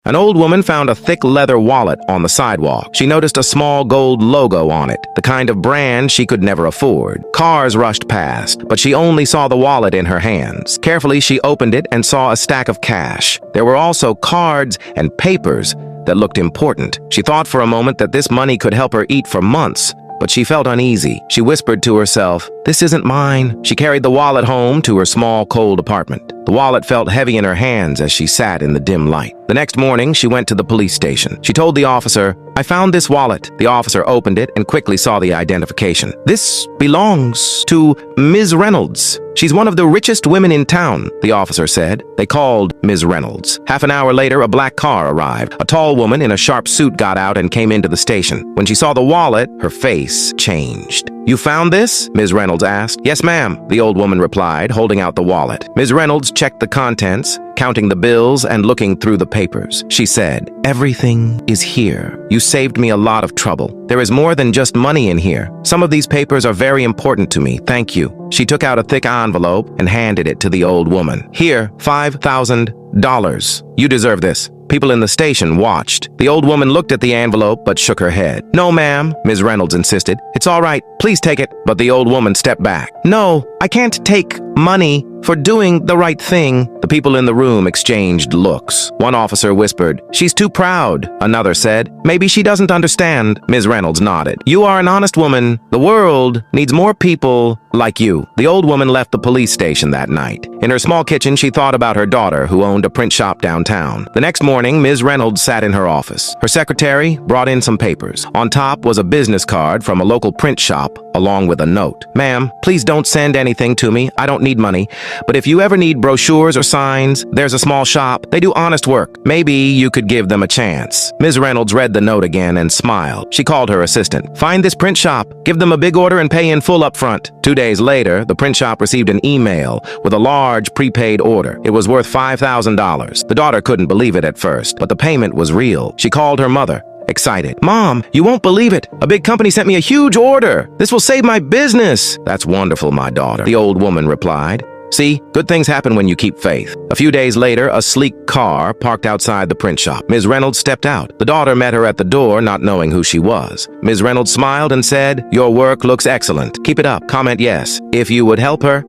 An old woman found a thick leather wallet on the sidewalk. She noticed a small gold logo on it, the kind of brand she could never afford. Cars rushed past, but she only saw the wallet in her hands. Carefully, she opened it and saw a stack of cash. There were also cards and papers that looked important. She thought for a moment that this money could help her eat for months, but she felt uneasy. She whispered to herself, "This isn't mine." She carried the wallet home to her small, cold apartment. The wallet felt heavy in her hands as she sat in the dim light. The next morning, she went to the police station. She told the officer, "I found this wallet." The officer opened it and quickly saw the identification. "This belongs to Ms. Reynolds. She's one of the richest women in town," the officer said. They called Ms. Reynolds. Half an hour later, a black car arrived. A tall woman in a sharp suit got out and came into the station. When she saw the wallet, her face changed. "You found this?" Ms. Reynolds asked. "Yes, ma'am," the old woman replied, holding out the wallet. Ms. Reynolds checked the contents, counting the bills and looking through the papers. She said, "Everything is here. You saved me a lot of trouble. There is more than just money in here. Some of these papers are very important to me. Thank you." She took out a thick envelope and handed it to the old woman. "Here, $5,000. You deserve this." People in the station watched. The old woman looked at the envelope but shook her head. "No, ma'am," Ms. Reynolds insisted. "It's all right. Please take it." But the old woman stepped back. "No, I can't take money for doing the right thing." The people in the room exchanged looks. One officer whispered, "She's too proud." Another said, "Maybe she doesn't understand." Ms. Reynolds nodded. "You are an honest woman. The world needs more people like you." The old woman left the police station that night. In her small kitchen, she thought about her daughter, who owned a print shop downtown. The next morning, Ms. Reynolds sat in her office. Her secretary brought in some papers. On top was a business card from a local print shop, along with a note. "Ma'am, please don't send anything to me. I don't need money. But if you ever need brochures or signs, there's a small shop. They do honest work. Maybe you could give them a chance." Ms. Reynolds read the note again and smiled. She called her assistant. "Find this print shop. Give them a big order and pay in full up front." 2 days later, the print shop received an email with a large prepaid order. It was worth $5,000. The daughter couldn't believe it at first, but the payment was real. She called her mother, excited. "Mom, you won't believe it. A big company sent me a huge order. This will save my business." "That's wonderful, my daughter," the old woman replied. "See, good things happen when you keep faith." A few days later, a sleek car parked outside the print shop. Ms. Reynolds stepped out. The daughter met her at the door, not knowing who she was. Ms. Reynolds smiled and said, "Your work looks excellent. Keep it up. Comment yes. If you would help her,